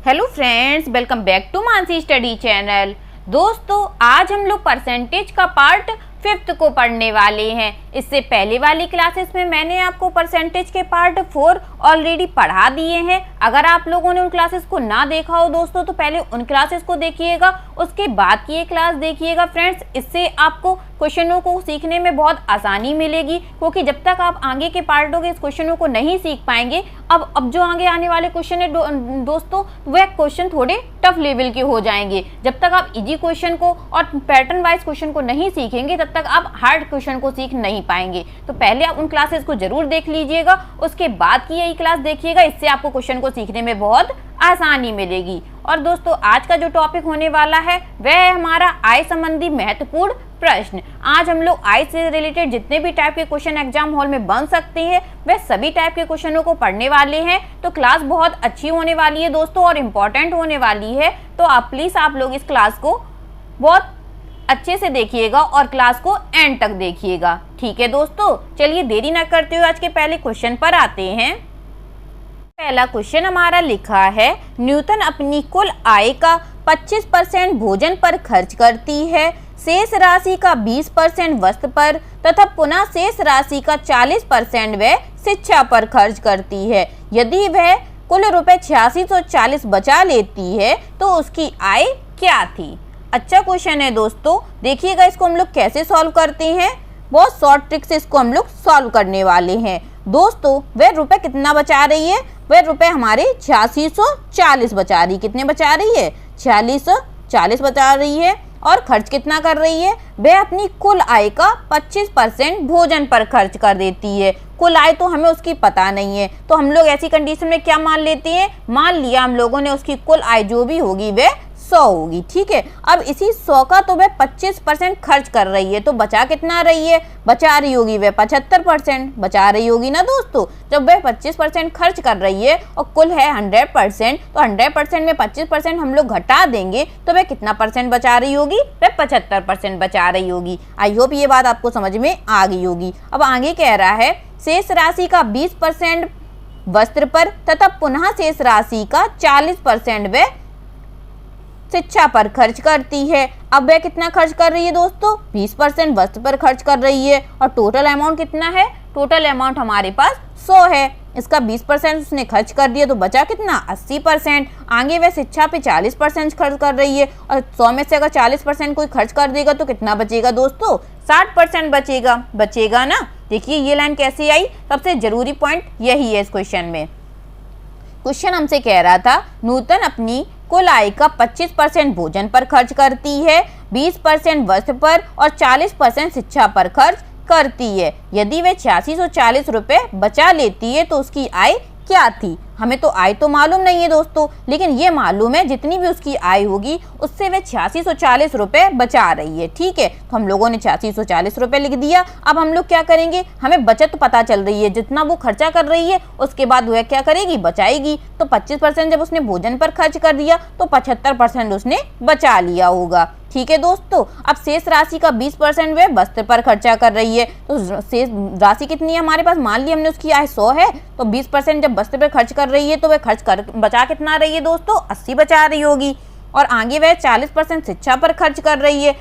Hello friends, welcome back to Mansi study channel. दोस्तों, आज हम लोग परसेंटेज का पार्ट 5th को पढ़ने वाले हैं। इससे पहले वाली क्लासेस में मैंने आपको परसेंटेज के पार्ट 4 ऑलरेडी पढ़ा दिए हैं। अगर आप लोगों ने उन क्लासेस को ना देखा हो दोस्तों, तो पहले उन क्लासेस को देखिएगा, उसके बाद की ये क्लास देखिएगा फ्रेंड्स। इससे आपको क्वेश्चनों को सीखने में बहुत आसानी मिलेगी, क्योंकि जब तक आप आगे के पार्टों के इस क्वेश्चनों को नहीं सीख पाएंगे, अब जो आगे आने वाले क्वेश्चन है दोस्तों, वह क्वेश्चन थोड़े टफ लेवल के हो जाएंगे। जब तक आप इजी क्वेश्चन को और पैटर्न वाइज क्वेश्चन को नहीं सीखेंगे, तब तक आप हार्ड क्वेश्चन को सीख नहीं पाएंगे। तो पहले आप उन क्लासेस को जरूर देख लीजिएगा, उसके बाद की यही क्लास देखिएगा। इससे आपको क्वेश्चन को सीखने में बहुत आसानी मिलेगी। और दोस्तों, आज का जो टॉपिक होने वाला है वह है हमारा आय संबंधी महत्वपूर्ण प्रश्न। आज हम लोग आय से रिलेटेड जितने भी टाइप के क्वेश्चन एग्जाम हॉल में बन सकते हैं, वह सभी टाइप के क्वेश्चनों को पढ़ने वाले हैं। तो क्लास बहुत अच्छी होने वाली है दोस्तों, और इम्पोर्टेंट होने वाली है। तो आप प्लीज आप लोग इस क्लास को बहुत अच्छे से देखिएगा और क्लास को एंड तक देखिएगा। ठीक है दोस्तों, चलिए देरी न करते हुए आज के पहले क्वेश्चन पर आते हैं। पहला क्वेश्चन हमारा लिखा है, न्यूटन अपनी कुल आय का 25% भोजन पर खर्च करती है, शेष राशि का 20% वस्त्र पर तथा पुनः शेष राशि का 40% वह शिक्षा पर खर्च करती है। यदि वह कुल रुपए 8640 बचा लेती है तो उसकी आय क्या थी? अच्छा क्वेश्चन है दोस्तों। देखिएगा इसको हम लोग कैसे सॉल्व करते हैं। बहुत शॉर्ट ट्रिक से इसको हम लोग सॉल्व करने वाले हैं। दोस्तों, वह रुपए कितना बचा रही है? वह रुपए हमारे 8640 बचा रही। कितने बचा रही है? 8640 बचा रही है। और खर्च कितना कर रही है? वह अपनी कुल आय का 25% भोजन पर खर्च कर देती है। कुल आय तो हमें उसकी पता नहीं है, तो हम लोग ऐसी कंडीशन में क्या मान लेते हैं? मान लिया हम लोगों ने उसकी कुल आय जो भी होगी वह 100 होगी। ठीक है, अब इसी 100 का तो वह 25% खर्च कर रही है, तो बचा कितना रही है? बचा रही होगी वह 75% बचा रही होगी ना दोस्तों। जब वह 25% खर्च कर रही है और कुल है 100%, तो 100% में 25% हम लोग घटा देंगे तो वह कितना परसेंट बचा रही होगी? वह 75% बचा रही होगी। आई होप ये बात आपको समझ में आ गई होगी। अब आगे कह रहा है, शेष राशि का 20% वस्त्र पर तथा पुनः शेष राशि का 40% वह शिक्षा पर खर्च करती है। अब वह कितना खर्च कर रही है दोस्तों? 20% वस्त्र पर खर्च कर रही है। और टोटल अमाउंट कितना है? टोटल अमाउंट हमारे पास 100 है। इसका 20% उसने खर्च कर दिया, तो बचा कितना? 80%। आगे वह शिक्षा पे 40% खर्च कर रही है, और 100 में से अगर 40% कोई खर्च कर देगा तो कितना बचेगा दोस्तों? 60% बचेगा। बचेगा ना। देखिए ये लाइन कैसी आई, सबसे जरूरी पॉइंट यही है इस क्वेश्चन में। क्वेश्चन हमसे कह रहा था, न्यूटन अपनी कुल आय का 25% भोजन पर खर्च करती है, 20% वस्त्र पर और 40% शिक्षा पर खर्च करती है। यदि वह 8640 रुपए बचा लेती है तो उसकी आय क्या थी? हमें तो आय तो मालूम नहीं है दोस्तों, लेकिन ये मालूम है जितनी भी उसकी आय होगी उससे वह 8640 रुपए बचा रही है। ठीक है, तो हम लोगों ने 8640 रुपए लिख दिया। अब हम लोग क्या करेंगे? हमें बचत पता चल रही है, जितना वो खर्चा कर रही है उसके बाद वह क्या करेगी? बचाएगी। तो 25% जब उसने भोजन पर खर्च कर दिया तो 75% उसने बचा लिया होगा। ठीक है दोस्तों, अब शेष राशि का 20% वह वस्त्र पर खर्चा कर रही है। तो शेष राशि कितनी है हमारे पास? मान लिया हमने उसकी आय 100 है, तो 20% जब वस्त्र पर खर्च कर रही है तो वह खर्च कर बचा कितना रही है दोस्तों? 80 बचा रही होगी। और आगे वह 40% शिक्षा पर खर्च कर रही है,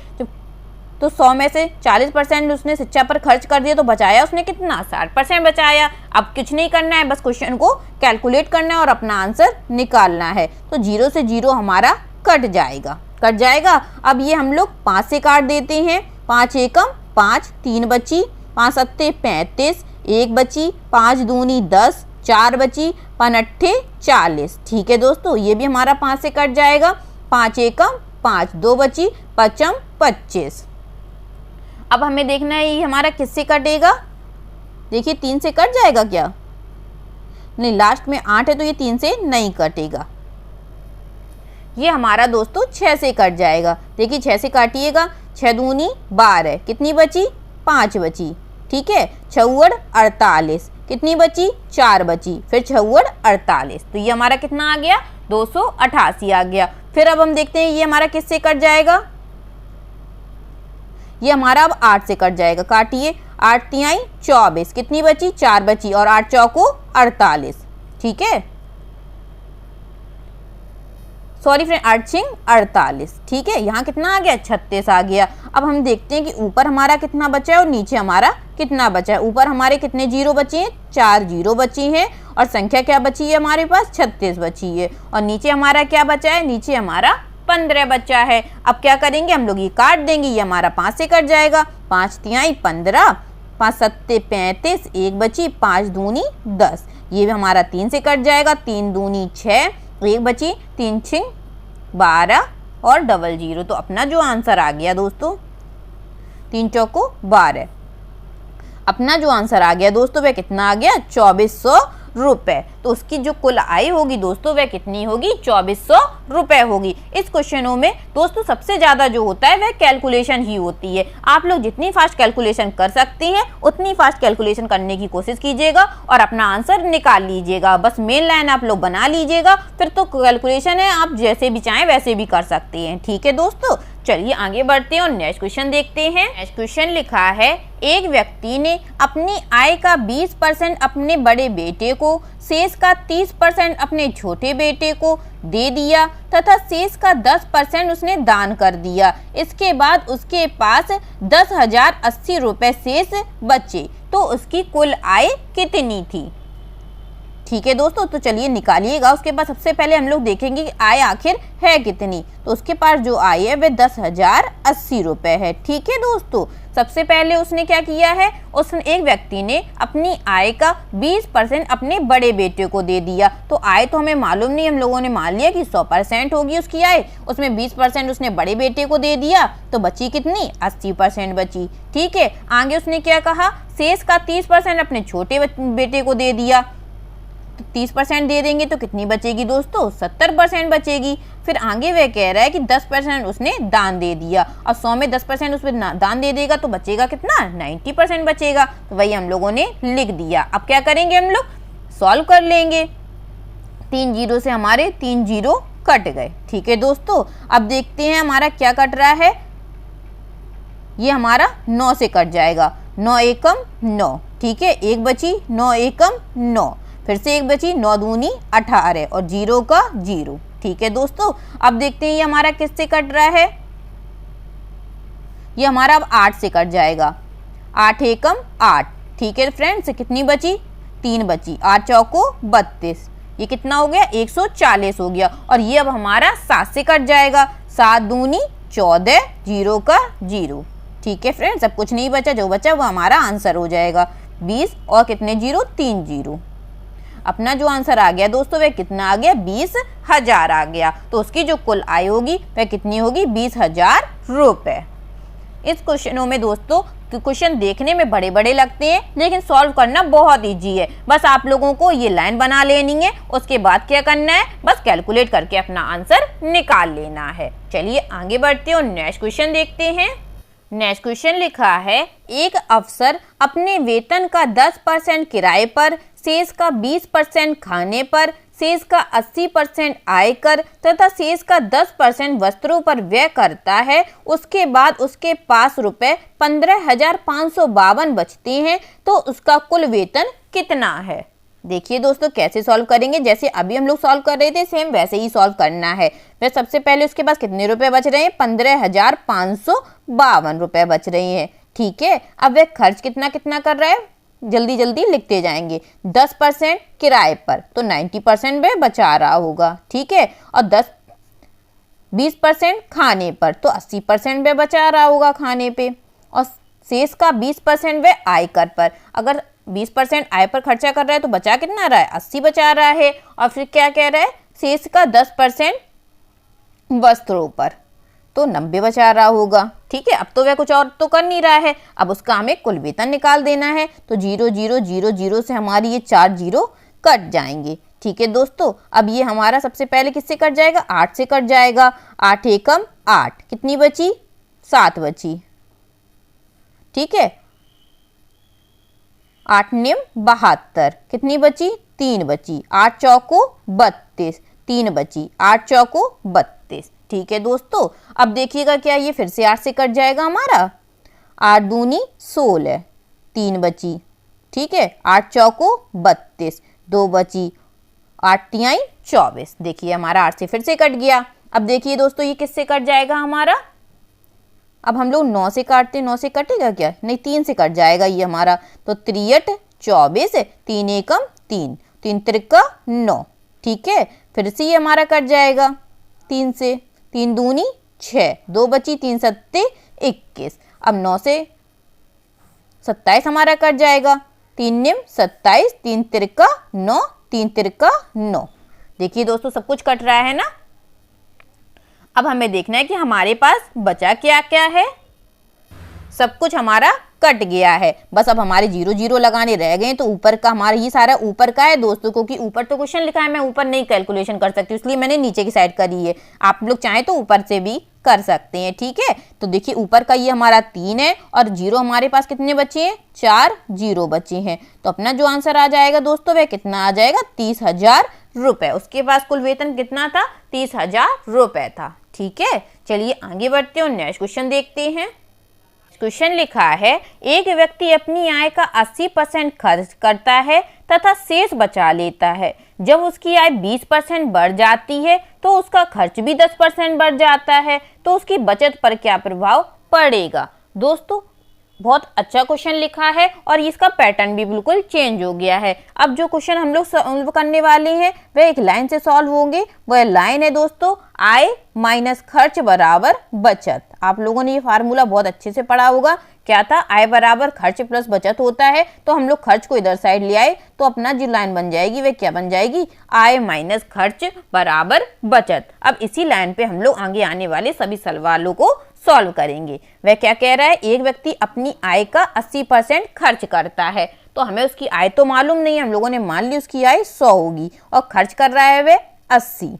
तो 100 में से 40% उसने शिक्षा पर खर्च कर दिया, तो बचाया उसने कितना? 60% बचाया। अब कुछ नहीं करना है, बस क्वेश्चन को कैलकुलेट करना है और अपना आंसर निकालना है। तो 0 से 0 हमारा कट जाएगा। कट जाएगा। अब ये हम लोग 5 से काट देते हैं। 5 एकम 5, 3 बची, 5 सत्ते 35, 1 बची, 5 दूनी 10, 4 बची, 5 अट्ठे 40। ठीक है दोस्तों, ये भी हमारा 5 से कट जाएगा। 5 एकम 5, 2 बची, 5 25। अब हमें देखना है ये हमारा किससे कटेगा। देखिए 3 से कट जाएगा क्या? नहीं, लास्ट में 8 है तो ये 3 से नहीं कटेगा। ये हमारा दोस्तों 6 से कट जाएगा। देखिए 6 से काटिएगा, 6 दूनी 12, कितनी बची? 5 बची। ठीक है, 6 48, कितनी बची? 4 बची, फिर 6 48, तो ये हमारा कितना आ गया? 288 आ गया। फिर अब हम देखते हैं ये हमारा किससे कट जाएगा। ये हमारा अब 8 से कट जाएगा। काटिए, 8 तिहाई 24, कितनी बची? 4 बची, और 8 चौको 48। ठीक है, सॉरी फ्रेंड, 8 छिंग 48, ठीक है। यहाँ कितना आ गया, 36 आ गया। अब हम देखते हैं कि ऊपर हमारा कितना बचा है और नीचे हमारा कितना बचा है। ऊपर हमारे कितने जीरो बचे हैं, 4 जीरो बची हैं, और संख्या क्या बची है हमारे पास, 36 बची है। और नीचे हमारा क्या बचा है, नीचे हमारा 15 बचा है। अब क्या करेंगे हम लोग, ये काट देंगे, ये हमारा 5 से कट जाएगा, 5 तिहाई 15, 5 सत्ते 35, 1 बची, 5 दूनी 10, ये भी हमारा 3 से कट जाएगा, 3 दूनी 6, 1 बची, 3 छिंग 12 और डबल जीरो। तो अपना जो आंसर आ गया दोस्तों, 3 चौको 12, अपना जो आंसर आ गया दोस्तों वह कितना आ गया, 2400 रुपए। तो उसकी जो कुल आय होगी दोस्तों वह कितनी होगी, 2400 रुपए होगी। इस क्वेश्चनों में दोस्तों सबसे ज्यादा जो होता है वह कैलकुलेशन ही होती है। आप लोग जितनी फास्ट कैलकुलेशन कर सकती हैं उतनी फास्ट कैलकुलेशन करने की कोशिश कीजिएगा और अपना आंसर निकाल लीजिएगा। बस मेन लाइन आप लोग बना लीजिएगा, फिर तो कैलकुलेशन है, आप जैसे भी चाहें वैसे भी कर सकते हैं, ठीक है दोस्तों। चलिए आगे बढ़ते हैं और नेक्स्ट क्वेश्चन देखते हैं। नेक्स्ट क्वेश्चन लिखा है, एक व्यक्ति ने अपनी आय का 20% अपने बड़े बेटे को, शेष का 30% अपने छोटे बेटे को दे दिया तथा शेष का 10% उसने दान कर दिया। इसके बाद उसके पास 10,080 रुपए शेष बचे, तो उसकी कुल आय कितनी थी, ठीक है दोस्तों। तो चलिए निकालिएगा। उसके बाद सबसे पहले हम लोग देखेंगे कि आय आखिर है कितनी। तो उसके पास जो आय है वह 10,080 रुपए है, ठीक है दोस्तों। सबसे पहले उसने क्या किया है, उसने, एक व्यक्ति ने अपनी आय का 20% अपने बड़े बेटे को दे दिया। तो आय तो हमें मालूम नहीं, हम लोगों ने मान लिया कि 100% होगी उसकी आय, उसमें 20% उसने बड़े बेटे को दे दिया, तो बची कितनी, 80% बची, ठीक है। आगे उसने क्या कहा, शेष का 30% अपने छोटे बेटे को दे दिया, तो 30% दे देंगे तो कितनी बचेगी दोस्तों, 70% बचेगी। फिर आगे वह कह रहा है कि 10% उसने दान दे दिया, और 100 में 10% उसमें दान दे देगा तो बचेगा कितना, 90% बचेगा। तो वही हम लोगों ने लिख दिया। अब क्या करेंगे, हम लोग सॉल्व कर लेंगे। 3 जीरो से हमारे 3 जीरो कट गए, ठीक है दोस्तों। अब देखते हैं हमारा क्या कट रहा है, ये हमारा 9 से कट जाएगा, 9 एकम 9, ठीक है, 1 बची, 9 एकम 9, फिर से 1 बची, 9 दूनी 18 और जीरो का जीरो, ठीक है दोस्तों। अब देखते हैं ये हमारा किससे कट रहा है, ये हमारा अब 8 से कट जाएगा, 8 एकम 8, ठीक है फ्रेंड्स। कितनी बची, 3 बची, 8 चौको 32, ये कितना हो गया, 140 हो गया। और ये अब हमारा 7 से कट जाएगा, 7 दूनी 14, जीरो का जीरो, ठीक है फ्रेंड्स। अब कुछ नहीं बचा, जो बचा वो हमारा आंसर हो जाएगा 20, और कितने जीरो, 3 जीरो। अपना जो आंसर आ गया दोस्तों वह कितना आ गया, 20,000 आ गया। तो उसकी जो कुल आय होगी वह कितनी होगी, 20,000 रुपए। इस क्वेश्चनों में दोस्तों क्वेश्चन देखने में बड़े बड़े लगते हैं, लेकिन सॉल्व करना बहुत इजी है। बस आप लोगों को ये लाइन बना लेनी है, उसके बाद क्या करना है, बस कैलकुलेट करके अपना आंसर निकाल लेना है। चलिए आगे बढ़ते हैं और नेक्स्ट क्वेश्चन देखते हैं। नेक्स्ट क्वेश्चन लिखा है, एक अफसर अपने वेतन का 10% किराए पर, शेष का 20% खाने पर, शेष का 80% आयकर तथा शेष का 10% वस्त्रों पर व्यय करता है। उसके बाद उसके पास रुपए 15,552 बचते हैं, तो उसका कुल वेतन कितना है। देखिए दोस्तों कैसे सॉल्व करेंगे, जैसे अभी हम लोग सॉल्व कर रहे थे सेम वैसे ही सॉल्व करना है। फिर सबसे पहले उसके पास कितने रुपए बच रहे हैं, 15,552 रुपए बच रहे हैं, ठीक है। अब वह खर्च कितना कितना कर रहा है, जल्दी जल्दी लिखते जाएंगे। 10% किराए पर, तो 90% वह बचा रहा होगा, ठीक है। और 20% खाने पर, तो 80% वह बचा रहा होगा खाने पे। और शेष का 20% वह आयकर पर, अगर 20% आय पर खर्चा कर रहा है तो बचा कितना रहा है, 80 बचा रहा है। और फिर क्या कह रहा है, शेष का 10% वस्त्रों पर, तो 90 बचा रहा होगा, ठीक है। अब तो वह कुछ और तो कर नहीं रहा है, अब उसका हमें कुल वेतन निकाल देना है। तो 0 0 0 0 से हमारी ये 4 जीरो कट जाएंगे, ठीक है दोस्तों। अब ये हमारा सबसे पहले किससे कट जाएगा, 8 से कट जाएगा, 8 एकम 8, कितनी बची, 7 बची, ठीक है। 8 निम 72, कितनी बची, 3 बची, 8 चौको 32, 3 बची, 8 चौको 32, ठीक है दोस्तों। अब देखिएगा क्या ये फिर से 8 से कट जाएगा हमारा, 8 दूनी 16, 3 बची, ठीक है, 8 चौको 32, 2 बची, 8 तिहाई 24, देखिए हमारा 8 से फिर से कट गया। अब देखिए दोस्तों ये किससे कट जाएगा हमारा, अब हम लोग 9 से काटते, 9 से कटेगा क्या, नहीं 3 से कट जाएगा ये हमारा। तो 3 × 24, 3 एकम 3, 3 त्रिका 9, ठीक है। फिर से ये हमारा कट जाएगा 3 से, 3 दूनी 6, 2 बची, 3 सत्ते 21। अब 9 से 27 हमारा कट जाएगा, 3 निम 27, 3 त्रिका 9, 3 त्रिका 9। देखिए दोस्तों सब कुछ कट रहा है ना। अब हमें देखना है कि हमारे पास बचा क्या क्या है। सब कुछ हमारा कट गया है, बस अब हमारे 0 0 लगाने रह गए। तो ऊपर का हमारा ये सारा ऊपर का है दोस्तों, क्योंकि ऊपर तो क्वेश्चन लिखा है, मैं ऊपर नहीं कैलकुलेशन कर सकती, इसलिए मैंने नीचे की साइड करी है। आप लोग चाहें तो ऊपर से भी कर सकते हैं, ठीक है। तो देखिए ऊपर का ये हमारा 3 है और 0 हमारे पास कितने बचे हैं, 4 0 बचे हैं। तो अपना जो आंसर आ जाएगा दोस्तों वह कितना आ जाएगा, 30,000 रुपए। उसके पास कुल वेतन कितना था, 30,000 रुपए था, ठीक है। चलिए आगे बढ़ते हैं और नेक्स्ट क्वेश्चन देखते हैं। क्वेश्चन लिखा है, एक व्यक्ति अपनी आय का 80% खर्च करता है तथा शेष बचा लेता है। जब उसकी आय 20% बढ़ जाती है तो उसका खर्च भी 10% बढ़ जाता है, तो उसकी बचत पर क्या प्रभाव पड़ेगा। दोस्तों बहुत अच्छा क्वेश्चन लिखा है और इसका पैटर्न भी बिल्कुल चेंज हो गया है। अब जो क्वेश्चन हम लोग सॉल्व करने वाले हैं वह एक लाइन से सॉल्व होंगे। वह लाइन है दोस्तों, आय माइनस खर्च बराबर बचत। आप लोगों ने ये फार्मूला बहुत अच्छे से पढ़ा होगा। क्या था, आय बराबर खर्च प्लस बचत होता है। तो हम लोग खर्च को इधर साइड ले आए तो अपना जो लाइन बन जाएगी वह क्या बन जाएगी, आय माइनस खर्च बराबर बचत। अब इसी लाइन पे हम लोग आगे आने वाले सभी सवालों को सॉल्व करेंगे। वह क्या कह रहा है, एक व्यक्ति अपनी आय का 80% खर्च करता है। तो हमें उसकी आय तो मालूम नहीं है, हम लोगों ने मान ली उसकी आय 100 होगी और खर्च कर रहा है वह 80।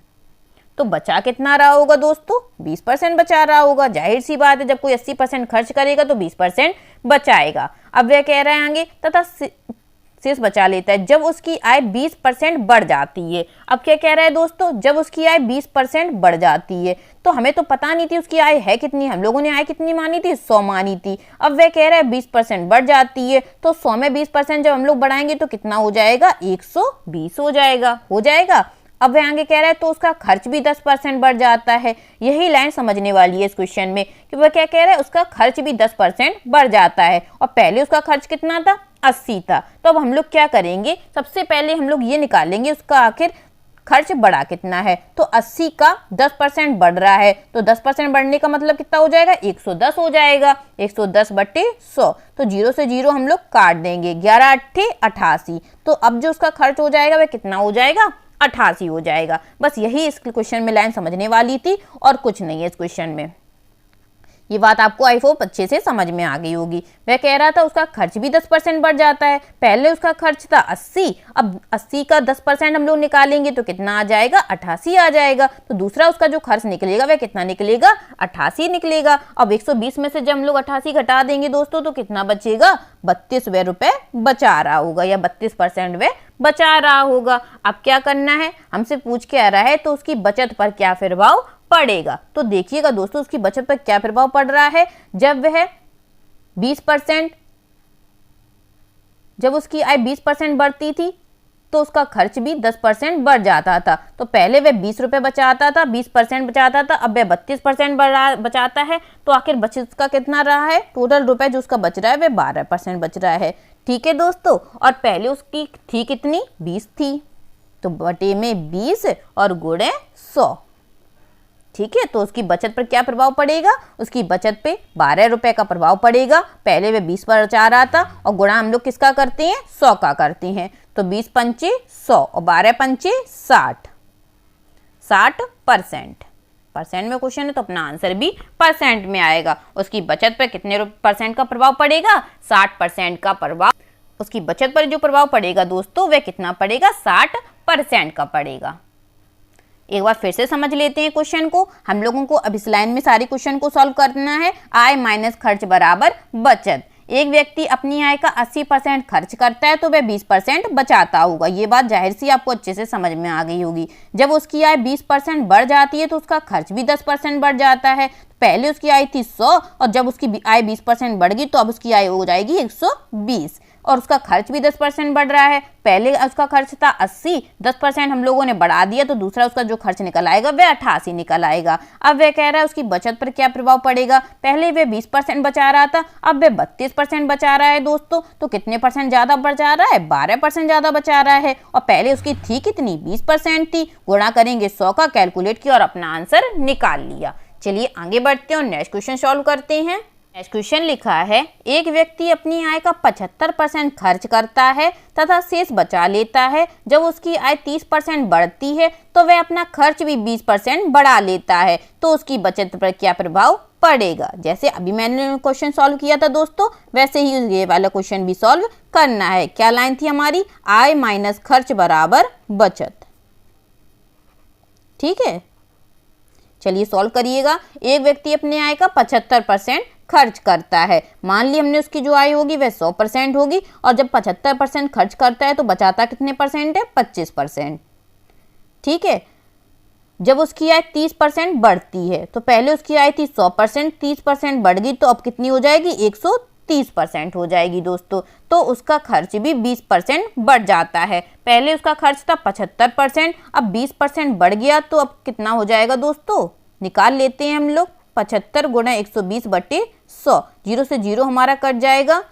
तो बचा कितना रहा होगा दोस्तों, 20% बचा रहा होगा। जाहिर सी बात है, जब कोई 80% खर्च करेगा तो 20% बचाएगा। अब वह कह रहे हैं आगे, तथा शेष बचा लेता है जब उसकी आय 20% बढ़ जाती है। अब क्या कह रहा है दोस्तों, जब उसकी आय 20% बढ़ जाती है। तो हमें तो पता नहीं थी उसकी आय है कितनी, हम लोगों ने आय कितनी मानी थी, 100 मानी थी। अब वह कह रहा है 20% बढ़ जाती है, तो 100 में 20% जब हम लोग बढ़ाएंगे तो कितना हो जाएगा, 120 हो जाएगा। अब वह आगे कह रहा है तो उसका खर्च भी 10% बढ़ जाता है। यही लाइन समझने वाली है इस क्वेश्चन में कि वह क्या कह रहा है, उसका खर्च भी 10% बढ़ जाता है और पहले उसका खर्च कितना था, 80 था। तो अब हम लोग क्या करेंगे, सबसे पहले हम लोग ये निकालेंगे उसका आखिर खर्च बढ़ा कितना है। तो 80 का 10% बढ़ रहा है, तो 10% बढ़ने का मतलब कितना हो जाएगा, 110 हो जाएगा। 110/100, तो 0 से 0 हम लोग काट देंगे, 11 8 88। तो अब जो उसका खर्च हो जाएगा वह कितना हो जाएगा, 88 हो जाएगा। बस यही इस क्वेश्चन में लाइन समझने वाली थी और कुछ नहीं है इस क्वेश्चन में। ये बात आपको आई होप अच्छे से समझ में आ गई होगी। वह कह रहा था उसका खर्च भी 10% बढ़ जाता है। पहले उसका खर्च था 80, अब 80 का 10% हम लोग निकालेंगे तो कितना आ जाएगा, 88 आ जाएगा। तो दूसरा उसका जो खर्च निकलेगा वह कितना निकलेगा, 88 निकलेगा। अब 120 में से जब हम लोग 88 घटा देंगे दोस्तों तो कितना बचेगा, 32 रुपए बचा रहा होगा या 32% वह बचा रहा होगा। अब क्या करना है, हमसे पूछ के आ रहा है तो उसकी बचत पर क्या प्रभाव पड़ेगा। तो देखिएगा दोस्तों उसकी बचत पर क्या प्रभाव पड़ रहा है। जब वह 20%, जब उसकी आय 20% बढ़ती थी तो उसका खर्च भी 10% बढ़ जाता था। तो पहले वह 20 रुपए बचाता था, 20% बचाता था, अब वह 32% बचाता है। तो आखिर बचत का कितना रहा है, टोटल रुपए जो उसका बच रहा है वह 12% बच रहा है। ठीक है दोस्तों, और पहले उसकी थी कितनी, 20 थी, तो बटे में 20 और गुणे 100। ठीक है, तो उसकी बचत पर क्या प्रभाव पड़ेगा, उसकी बचत पे 12 रुपए का प्रभाव पड़ेगा। पहले वह 20 पर बचा रहा था और गुणा हम लोग किसका करते हैं, 100 का करते हैं। तो 20 पंचे 100 और 12 पंचे 60, 60%। परसेंट में क्वेश्चन है तो अपना आंसर भी परसेंट में आएगा। उसकी बचत पर कितने % का प्रभाव पड़ेगा, 60% का प्रभाव। उसकी बचत पर जो प्रभाव पड़ेगा दोस्तों वह कितना पड़ेगा, 60% का पड़ेगा। एक बार फिर से समझ लेते हैं क्वेश्चन को। हम लोगों को अब इस लाइन में सारे क्वेश्चन को सॉल्व करना है। आय माइनस खर्च बराबर बचत। एक व्यक्ति अपनी आय का 80% खर्च करता है तो वह 20% बचाता होगा। ये बात जाहिर सी आपको अच्छे से समझ में आ गई होगी। जब उसकी आय 20% बढ़ जाती है तो उसका खर्च भी 10% बढ़ जाता है। पहले उसकी आय थी 100 और जब उसकी आय 20% बढ़ गई तो अब उसकी आय हो जाएगी 120। और उसका खर्च भी 10% बढ़ रहा है। पहले उसका खर्च था 80, 10% हम लोगों ने बढ़ा दिया तो दूसरा उसका जो खर्च निकल आएगा वह 88 निकल आएगा। अब वह कह रहा है उसकी बचत पर क्या प्रभाव पड़ेगा। पहले वह 20% बचा रहा था, अब वह 32% बचा रहा है दोस्तों। तो कितने परसेंट ज्यादा बचा रहा है, 12% ज्यादा बचा रहा है। और पहले उसकी थी कितनी, 20% थी। गुणा करेंगे 100 का, कैलकुलेट किया और अपना आंसर निकाल लिया। चलिए आगे बढ़ते हैं और नेक्स्ट क्वेश्चन सॉल्व करते हैं। नेक्स्ट क्वेश्चन लिखा है, एक व्यक्ति अपनी आय का 75% खर्च करता है तथा शेष बचा लेता है। जब उसकी आय 30% बढ़ती है तो वह अपना खर्च भी 20% बढ़ा लेता है, तो उसकी बचत पर क्या प्रभाव पड़ेगा। जैसे अभी मैंने क्वेश्चन सॉल्व किया था दोस्तों, वैसे ही ये वाला क्वेश्चन भी सॉल्व करना है। क्या लाइन थी हमारी, आय माइनस खर्च बराबर बचत। ठीक है, चलिए सॉल्व करिएगा। एक व्यक्ति अपने आय का 75% खर्च करता है। मान ली हमने उसकी जो आय होगी वह 100% होगी, और जब 75% खर्च करता है तो बचाता कितने परसेंट है, 25%। ठीक है, जब उसकी आय 30% बढ़ती है, तो पहले उसकी आय थी 100%, 30% बढ़ गई तो अब कितनी हो जाएगी, 130% हो जाएगी दोस्तों। तो उसका खर्च भी 20% बढ़ जाता है। पहले उसका खर्च था 75%, अब 20% बढ़ गया तो अब कितना हो जाएगा दोस्तों, निकाल लेते हैं हम लोग। 75 गुणा 120/100, 0 से 0 हमारा कट जाएगा,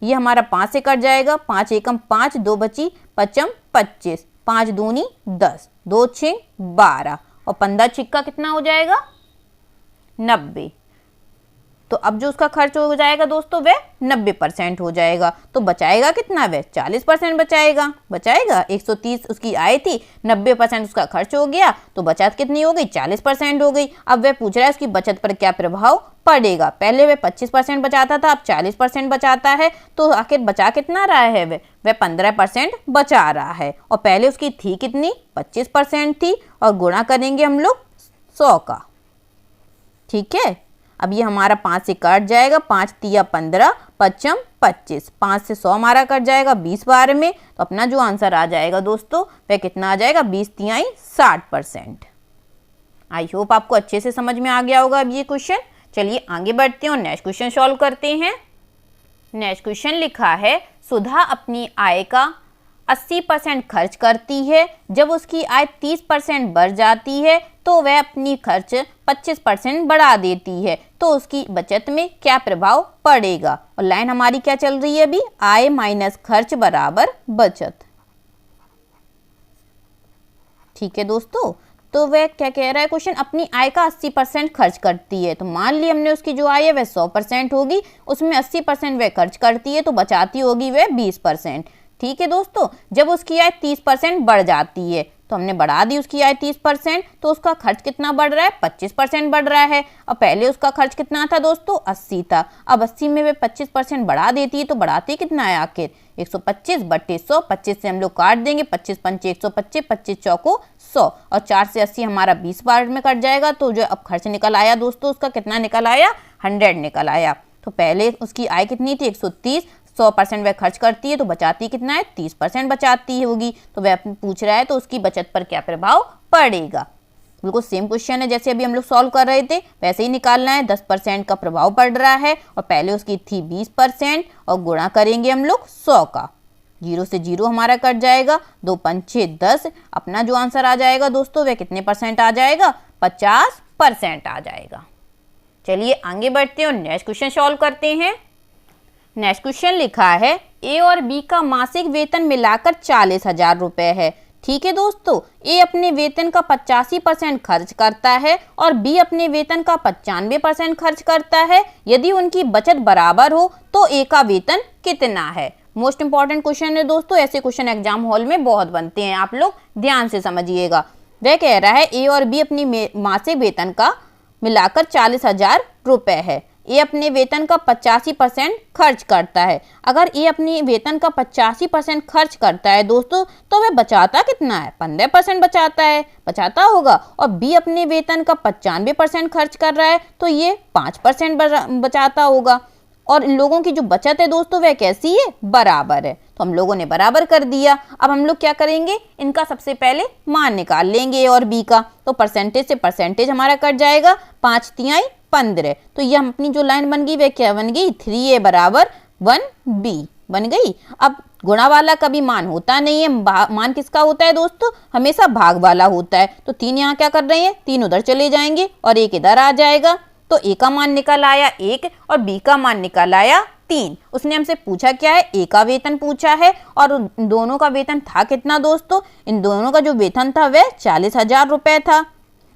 ये हमारा 5 से कट जाएगा। 5 एकम 5, 2 बची, 5 25, 5 दूनी 10, 2 6 12 और 15 छिक्का कितना हो जाएगा, 90। तो अब जो उसका खर्च हो जाएगा दोस्तों वह 90% हो जाएगा। तो बचाएगा कितना, वह 40% बचाएगा। 130 उसकी आय थी, 90% उसका खर्च हो गया तो बचत कितनी हो गई, 40% हो गई। अब वह पूछ रहा है उसकी बचत पर क्या प्रभाव पड़ेगा। पहले वह 25% बचाता था, अब 40% बचाता है, तो आखिर बचा कितना रहा है, वह 15% बचा रहा है। और पहले उसकी थी कितनी, 25% थी, और गुणा करेंगे हम लोग 100 का। ठीक है, अब ये हमारा 5 से कट जाएगा, 5 तिया 15, 5 25, 5 से 100 हमारा कट जाएगा 20 बार में। तो अपना जो आंसर आ जाएगा दोस्तों वह कितना आ जाएगा, 20 तिहाई 60%। आई होप आपको अच्छे से समझ में आ गया होगा अब ये क्वेश्चन। चलिए आगे बढ़ते हैं और नेक्स्ट क्वेश्चन सॉल्व करते हैं। नेक्स्ट क्वेश्चन लिखा है, सुधा अपनी आय का 80% खर्च करती है। जब उसकी आय 30% बढ़ जाती है तो वह अपनी खर्च 25% बढ़ा देती है, तो उसकी बचत में क्या प्रभाव पड़ेगा। और लाइन हमारी क्या चल रही है अभी, आय माइनस खर्च बराबर बचत। ठीक है दोस्तों, तो वह क्या कह रहा है क्वेश्चन, अपनी आय का 80% खर्च करती है। तो मान ली हमने उसकी जो आय है वह 100% होगी, उसमें 80% वह खर्च करती है तो बचाती होगी वह 20%। ठीक है दोस्तों, जब उसकी आय 30% बढ़ जाती है, तो हमने बढ़ा दी उसकी आय 30%, तो उसका खर्च कितना बढ़ रहा है, 25% बढ़ रहा है। और पहले उसका खर्च कितना था दोस्तों, 80 था। अब 80 में वे 25% बढ़ा देती है, तो बढ़ाती कितना है आखिर, 125/100। 25 से हम लोग काट देंगे, 25 पंचे 125, 25 चौको 100, और 4 से 80 हमारा 20 बार में कट जाएगा। तो जो अब खर्च निकल आया दोस्तों, उसका कितना निकल आया, 100 निकल आया। तो पहले उसकी आय कितनी थी, 130, 100% वह खर्च करती है तो बचाती कितना है, 30% बचाती होगी। तो वह पूछ रहा है तो उसकी बचत पर क्या प्रभाव पड़ेगा। बिल्कुल सेम क्वेश्चन है जैसे अभी हम लोग सॉल्व कर रहे थे, वैसे ही निकालना है। 10% का प्रभाव पड़ रहा है और पहले उसकी थी 20%, और गुणा करेंगे हम लोग 100 का। 0 से 0 हमारा कट जाएगा, 2 पंचे 10। अपना जो आंसर आ जाएगा दोस्तों वह कितने परसेंट आ जाएगा, 50% आ जाएगा। चलिए आगे बढ़ते हैं और नेक्स्ट क्वेश्चन सॉल्व करते हैं। नेक्स्ट क्वेश्चन लिखा है, ए और बी का मासिक वेतन मिलाकर 40,000 रुपए है। ठीक है दोस्तों, ए अपने वेतन का 85% खर्च करता है और बी अपने वेतन का 95% खर्च करता है। यदि उनकी बचत बराबर हो तो ए का वेतन कितना है। मोस्ट इंपॉर्टेंट क्वेश्चन है दोस्तों, ऐसे क्वेश्चन एग्जाम हॉल में बहुत बनते हैं, आप लोग ध्यान से समझिएगा। वह कह रहा है ए और बी अपनी मासिक वेतन का मिलाकर 40,000 रुपए है। ए अपने वेतन का 85% खर्च करता है। अगर ए अपनी वेतन का 85% खर्च करता है दोस्तों, तो वह बचाता कितना है, 15% बचाता होगा। और बी अपने वेतन का 95% खर्च कर रहा है तो ये 5% बचाता होगा। और इन लोगों की जो बचत है दोस्तों वह कैसी है, बराबर है। तो हम लोगों ने बराबर कर दिया। अब हम लोग क्या करेंगे, इनका सबसे पहले मान निकाल लेंगे ए और बी का। तो परसेंटेज से परसेंटेज हमारा कट जाएगा, 5 तिहाई 15। तो ये अपनी जो लाइन बन गई वह क्या बन गई, 3A बराबर 1B। बन गई। अब गुणा वाला कभी मान होता नहीं है, मान किसका होता है दोस्तों, हमेशा भाग वाला होता है। तो 3 यहाँ क्या कर रहे हैं, 3 उधर चले जाएंगे और 1 इधर आ जाएगा। तो ए का मान निकल आया 1 और बी का मान निकल आया 3। उसने हमसे पूछा क्या है, ए का वेतन पूछा है और दोनों का वेतन था कितना दोस्तों, इन दोनों का जो वेतन था वह 40,000 रुपए था।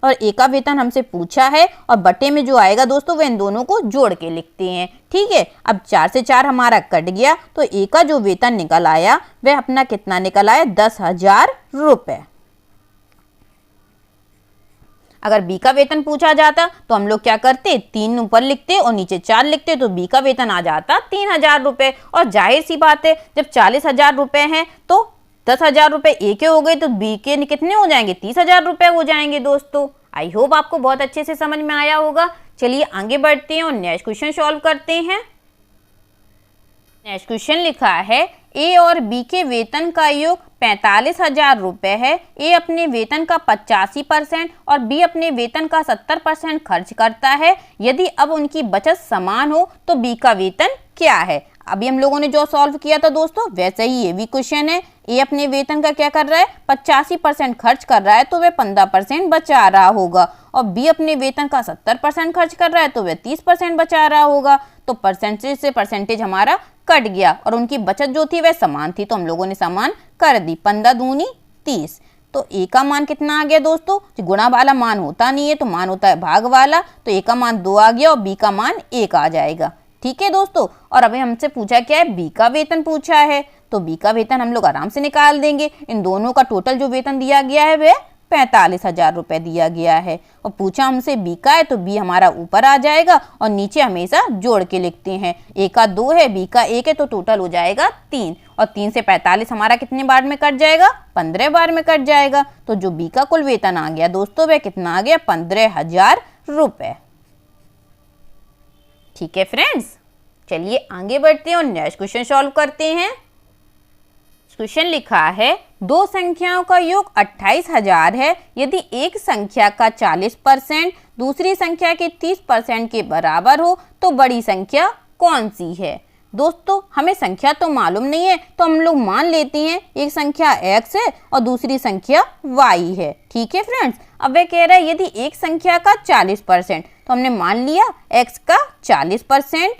और ए का वेतन हमसे पूछा है और बटे में जो आएगा दोस्तों वह इन दोनों को जोड़ के लिखते हैं। ठीक है, अब 4 से 4 हमारा कट गया, तो ए का जो वेतन निकल आया वह अपना कितना निकल आया, 10,000 रुपए। अगर बी का वेतन पूछा जाता तो हम लोग क्या करते, 3 ऊपर लिखते और नीचे 4 लिखते, तो बी का वेतन आ जाता 3,000 रुपए। और जाहिर सी बात है, जब 40,000 रुपए हैं तो 10,000 रुपए ए के हो गए तो बी के कितने हो जाएंगे, 30,000 रुपए हो जाएंगे दोस्तों। आई होप आपको बहुत अच्छे से समझ में आया होगा। चलिए आगे बढ़ते हैं और नेक्स्ट क्वेश्चन सॉल्व करते हैं। नेक्स्ट क्वेश्चन लिखा है, ए और बी के वेतन का योग 45,000 रुपए है। ए अपने वेतन का 85% और बी अपने वेतन का 70% खर्च करता है। यदि अब उनकी बचत समान हो तो बी का वेतन क्या है। अभी हम लोगों ने जो सॉल्व किया था दोस्तों वैसे ही ये भी क्वेश्चन है। ए अपने वेतन का क्या कर रहा है, 85% खर्च कर रहा है तो वह 15% बचा रहा होगा। और बी अपने वेतन का 70% खर्च कर रहा है तो वह 30% बचा रहा होगा। तो परसेंटेज से परसेंटेज हमारा कट गया और उनकी बचत जो थी वह समान थी, तो हम लोगों ने समान कर दी। 15 दूनी 30। तो ए का मान कितना आ गया दोस्तों, गुणा वाला मान होता नहीं है तो मान होता है भाग वाला। तो ए का मान 2 आ गया और बी का मान 1 आ जाएगा। ठीक है दोस्तों, और अभी हमसे पूछा क्या है, बी का वेतन पूछा है। तो बी का वेतन हम लोग आराम से निकाल देंगे। इन दोनों का टोटल जो वेतन दिया गया है वह 45,000 रुपए दिया गया है। और पूछा हमसे बी का है तो बी हमारा ऊपर आ जाएगा और नीचे हमेशा जोड़ के लिखते हैं। ए का 2 है, बी का 1 है, तो टोटल हो जाएगा 3। और 3 से 45 हमारा कितने बार में कट जाएगा, 15 बार में कट जाएगा। तो जो बी का कुल वेतन आ गया दोस्तों वह कितना आ गया, 15,000 रुपए। ठीक है फ्रेंड्स, चलिए आगे बढ़ते हैं और नेक्स्ट क्वेश्चन सॉल्व करते हैं। क्वेश्चन लिखा है, 2 संख्याओं का योग 28,000 है। यदि एक संख्या का 40% दूसरी संख्या के 30% के बराबर हो तो बड़ी संख्या कौन सी है। दोस्तों हमें संख्या तो मालूम नहीं है तो हम लोग मान लेते हैं एक संख्या x है और दूसरी संख्या y है। ठीक है फ्रेंड्स, अब वह कह रहा है यदि एक संख्या का 40%, तो हमने मान लिया x का 40%,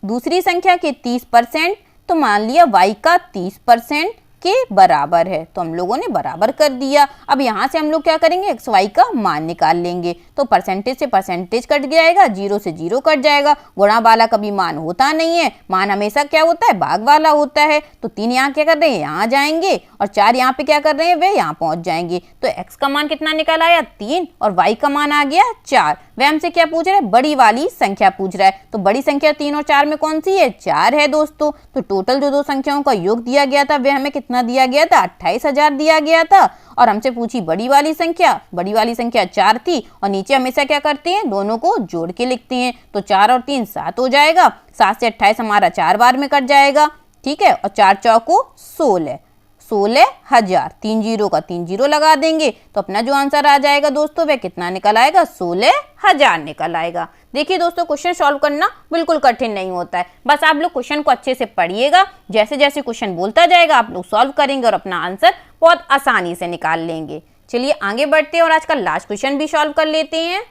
दूसरी संख्या के 30%, तो मान लिया y का 30% के बराबर है। तो हम लोगों ने बराबर कर दिया। अब यहाँ से हम लोग क्या करेंगे, एक्स वाई का मान निकाल लेंगे। तो परसेंटेज से परसेंटेज कट जाएगा, 0 से 0 कट जाएगा। गुणा वाला कभी मान होता नहीं है, मान हमेशा क्या होता है, भाग वाला होता है। तो 3 यहाँ क्या कर रहे हैं, यहाँ जाएंगे, और 4 यहाँ पे क्या कर रहे हैं, वे यहाँ पहुंच जाएंगे। तो x का मान कितना निकल आया 3 और y का मान आ गया 4। वह हमसे क्या पूछ रहा है, बड़ी वाली संख्या पूछ रहा है। तो बड़ी संख्या 3 और 4 में कौन सी है, 4 है दोस्तों। तो टोटल जो दो संख्याओं का योग दिया गया था वह हमें कितना दिया गया था, 28,000 दिया गया था। और हमसे पूछी बड़ी वाली संख्या, बड़ी वाली संख्या 4 थी। और नीचे हमेशा क्या करते हैं, दोनों को जोड़ के लिखते हैं। तो 4 और 3 7 हो जाएगा। 7 से 28 हमारा 4 बार में कट जाएगा। ठीक है, और 4 चौको 16, 16,000। 3 जीरो का 3 जीरो लगा देंगे तो अपना जो आंसर आ जाएगा दोस्तों वह कितना निकल आएगा, 16,000 निकल आएगा। देखिए दोस्तों, क्वेश्चन सॉल्व करना बिल्कुल कठिन नहीं होता है। बस आप लोग क्वेश्चन को अच्छे से पढ़िएगा, जैसे जैसे क्वेश्चन बोलता जाएगा आप लोग सॉल्व करेंगे और अपना आंसर बहुत आसानी से निकाल लेंगे। चलिए आगे बढ़ते हैं और आज का लास्ट क्वेश्चन भी सॉल्व कर लेते हैं।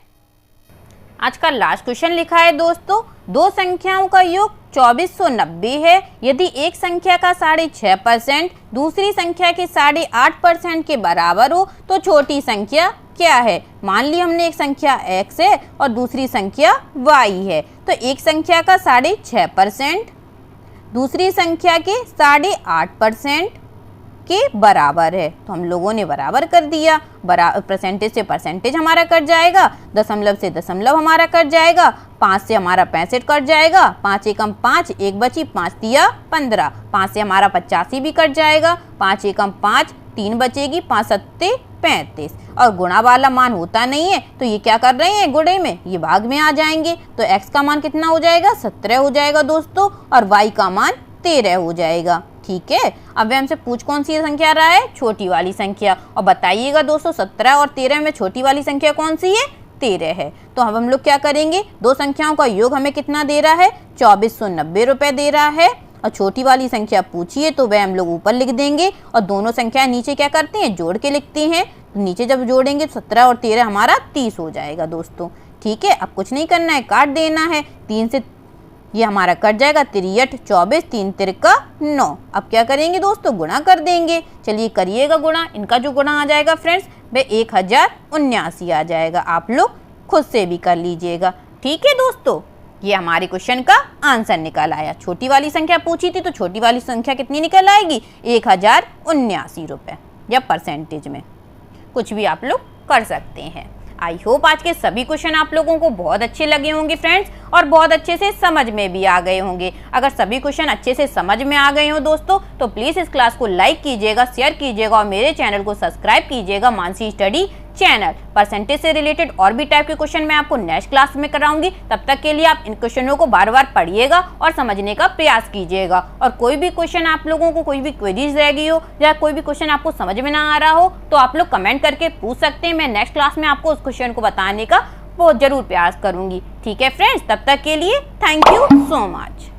आज का लास्ट क्वेश्चन लिखा है दोस्तों, दो संख्याओं का योग 2490 है। यदि एक संख्या का 6.5% दूसरी संख्या के 8.5% के बराबर हो तो छोटी संख्या क्या है। मान ली हमने एक संख्या x है और दूसरी संख्या y है। तो एक संख्या का 6.5% दूसरी संख्या के 8.5% के बराबर है। तो हम लोगों ने बराबर कर दिया। परसेंटेज से परसेंटेज हमारा कट जाएगा, दशमलव से दशमलव हमारा कट जाएगा, 5 से हमारा 65 कट जाएगा, 5 एकम 5, 1 बची, 5 तिया 15, 5 से हमारा 85 भी कट जाएगा, 5 एकम 5, 3 बचेगी, 5 सत्ते 35। और गुणा वाला मान होता नहीं है तो ये क्या कर रहे हैं, गुणे में ये भाग में आ जाएंगे। तो x का मान कितना हो जाएगा, 17 हो जाएगा दोस्तों, और y का मान 13 हो जाएगा। ठीक है, अब वह हमसे पूछ कौन सी संख्या रहा है, छोटी वाली संख्या। और बताइएगा दोस्तों 17 और 13 में छोटी वाली संख्या कौन सी है, 13 है। तो अब हम लोग क्या करेंगे, दो संख्याओं का योग हमें कितना दे रहा है, 2490 रुपए दे रहा है। और छोटी वाली संख्या पूछी है तो वह हम लोग ऊपर लिख देंगे और दोनों संख्या नीचे क्या करते हैं, जोड़ के लिखते हैं। तो नीचे जब जोड़ेंगे 17 और 13 हमारा 30 हो जाएगा दोस्तों। ठीक है, अब कुछ नहीं करना है, काट देना है। 3 से ये हमारा कट जाएगा, 3 24, 3 तिरका 9। अब क्या करेंगे दोस्तों, गुणा कर देंगे। चलिए करिएगा गुणा। इनका जो गुणा आ जाएगा फ्रेंड्स वह 1079 आ जाएगा। आप लोग खुद से भी कर लीजिएगा। ठीक है दोस्तों, ये हमारे क्वेश्चन का आंसर निकल आया। छोटी वाली संख्या पूछी थी तो छोटी वाली संख्या कितनी निकल आएगी, 1079 रुपये, या परसेंटेज में कुछ भी आप लोग कर सकते हैं। आई होप आज के सभी क्वेश्चन आप लोगों को बहुत अच्छे लगे होंगे फ्रेंड्स, और बहुत अच्छे से समझ में भी आ गए होंगे। अगर सभी क्वेश्चन अच्छे से समझ में आ गए हो दोस्तों तो प्लीज़ इस क्लास को लाइक कीजिएगा, शेयर कीजिएगा और मेरे चैनल को सब्सक्राइब कीजिएगा, मानसी स्टडी चैनल। परसेंटेज से रिलेटेड और भी टाइप के क्वेश्चन मैं आपको नेक्स्ट क्लास में कराऊंगी। तब तक के लिए आप इन क्वेश्चनों को बार बार पढ़िएगा और समझने का प्रयास कीजिएगा। और कोई भी क्वेश्चन आप लोगों को, कोई भी क्वेरीज रह गई हो या कोई भी क्वेश्चन आपको समझ में ना आ रहा हो तो आप लोग कमेंट करके पूछ सकते हैं। मैं नेक्स्ट क्लास में आपको उस क्वेश्चन को बताने का बहुत जरूर प्रयास करूंगी। ठीक है फ्रेंड्स, तब तक के लिए थैंक यू सो मच।